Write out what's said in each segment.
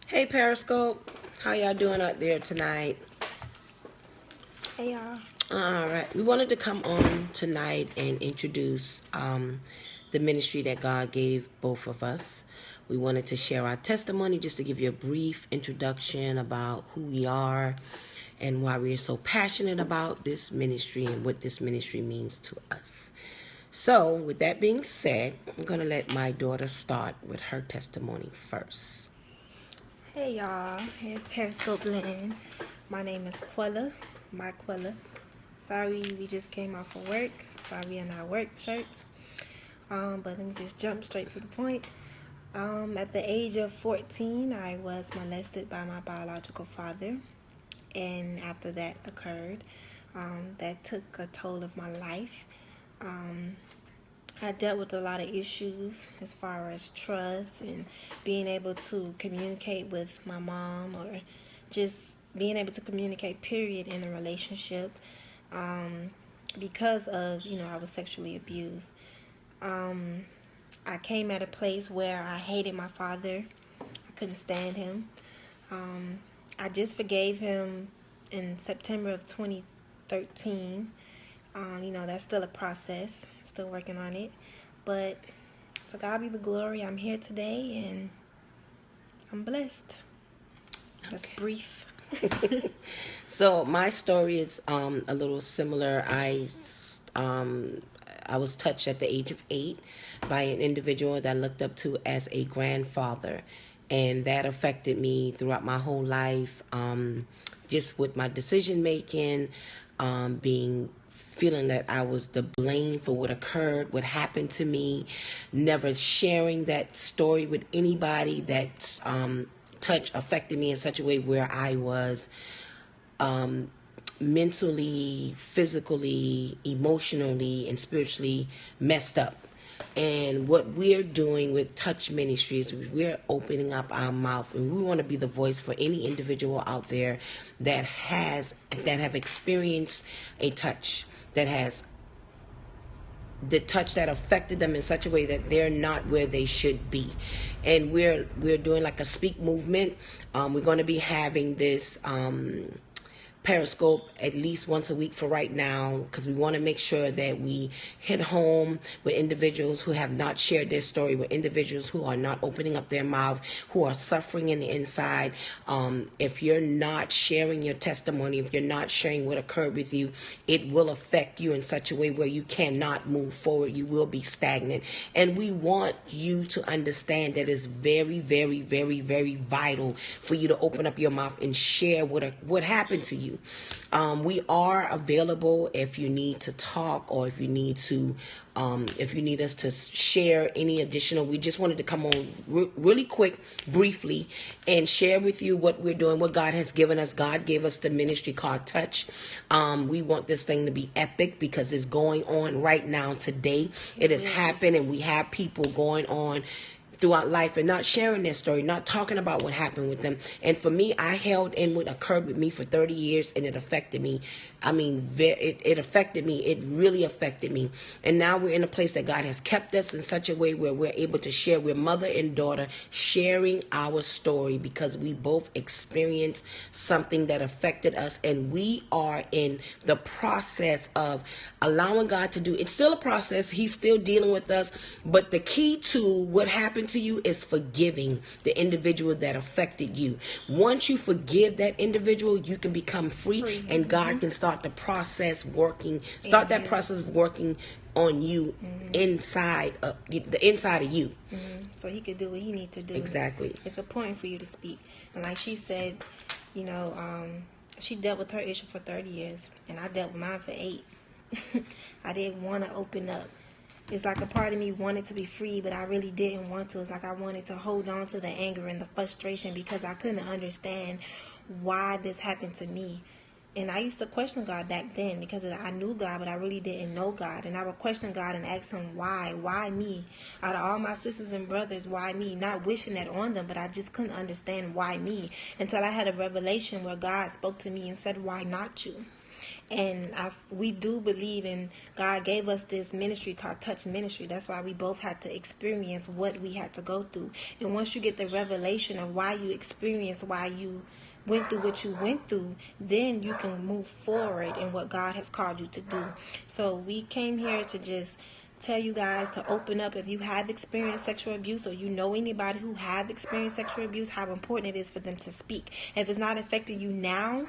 Hey Periscope, how y'all doing out there tonight? Hey y'all. All right, we wanted to come on tonight and introduce the ministry that God gave both of us. We wanted to share our testimony just to give you a brief introduction about who we are and why we are so passionate about this ministry and what this ministry means to us. So, with that being said, I'm going to let my daughter start with her testimony first. Hey y'all. Hey Periscope Land. My name is Quella. My Quella. Sorry, we just came off of work. Sorry, we in our work shirts. But let me just jump straight to the point. At the age of 14, I was molested by my biological father, and after that occurred, that took a toll of my life. Um, I dealt with a lot of issues as far as trust and being able to communicate with my mom, or just being able to communicate, period, in a relationship, um, because of, I was sexually abused. Um, I came at a place where I hated my father. I couldn't stand him. Um, I just forgave him in September of 2013. That's still a process. I'm still working on it. But to God be the glory. I'm here today and I'm blessed. That's brief. So my story is a little similar. I was touched at the age of 8 by an individual that I looked up to as a grandfather, and that affected me throughout my whole life. Just with my decision making, being feeling that I was the blame for what occurred, what happened to me, never sharing that story with anybody that touch affected me in such a way where I was um, mentally, physically, emotionally, and spiritually messed up. And what we're doing with Touch Ministries, we're opening up our mouth, and we want to be the voice for any individual out there that have experienced a touch, that has the touch that affected them in such a way that they're not where they should be. And we're doing like a speak movement. We're going to be having this Periscope at least once a week for right now, because we want to make sure that we hit home with individuals who have not shared their story, with individuals who are not opening up their mouth, who are suffering in the inside. If you're not sharing your testimony, if you're not sharing what occurred with you, it will affect you in such a way where you cannot move forward. You will be stagnant. And we want you to understand that it's very, very, very, very vital for you to open up your mouth and share what happened to you. We are available if you need to talk, or if you need us to share any additional. We just wanted to come on really quick, briefly, and share with you what we're doing, what God has given us. God gave us the ministry called Touch. We want this thing to be epic because it's going on right now today. It has happened, and we have people going on throughout life and not sharing their story, not talking about what happened with them. And for me, I held in what occurred with me for 30 years, and it affected me. I mean, it affected me. It really affected me. And now we're in a place that God has kept us in such a way where we're able to share. We're mother and daughter sharing our story because we both experienced something that affected us, and we are in the process of allowing God to do. It's still a process. He's still dealing with us, but the key to what happened to you is forgiving the individual that affected you. Once you forgive that individual, you can become free, and God can start the process working, that process of working on you, inside of the inside of you. So he could do what he need to do. Exactly. It's important for you to speak. And like she said, you know, she dealt with her issue for 30 years, and I dealt with mine for 8. I didn't want to open up. It's like a part of me wanted to be free, but I really didn't want to. It's like I wanted to hold on to the anger and the frustration because I couldn't understand why this happened to me. And I used to question God back then because I knew God, but I really didn't know God. And I would question God and ask him, why? Why me? Out of all my sisters and brothers, why me? Not wishing that on them, but I just couldn't understand why me. Until I had a revelation where God spoke to me and said, why not you? And we do believe in, God gave us this ministry called Touch Ministry. That's why we both had to experience what we had to go through. And once you get the revelation of why you experienced, why you went through what you went through, then you can move forward in what God has called you to do. So we came here to just tell you guys to open up. If you have experienced sexual abuse, or you know anybody who have experienced sexual abuse, how important it is for them to speak. If it's not affecting you now,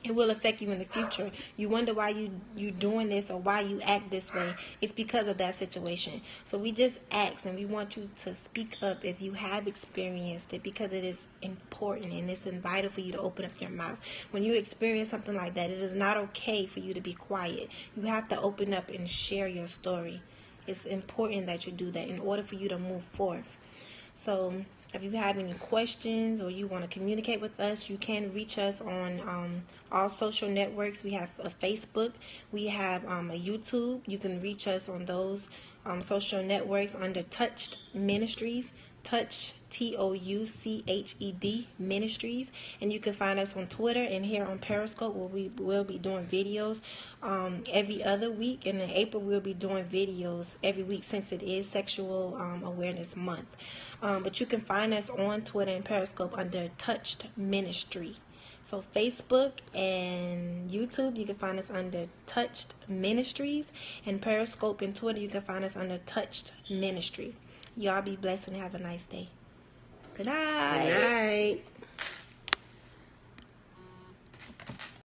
it will affect you in the future. You wonder why you doing this or why you act this way. It's because of that situation. So we just ask, and we want you to speak up if you have experienced it, because it is important and it's vital for you to open up your mouth. When you experience something like that, it is not okay for you to be quiet. You have to open up and share your story. It's important that you do that in order for you to move forth. So if you have any questions or you want to communicate with us, you can reach us on all social networks. We have a Facebook. We have a YouTube. You can reach us on those social networks under Touched Ministries. Touch, TOUCHED Ministries. And you can find us on Twitter and here on Periscope, where we will be doing videos every other week. And in April, we'll be doing videos every week, since it is Sexual Awareness Month. But you can find us on Twitter and Periscope under Touched Ministry. So Facebook and YouTube, you can find us under Touched Ministries. And Periscope and Twitter, you can find us under Touched Ministry. Y'all be blessed and have a nice day. Good night. Good night.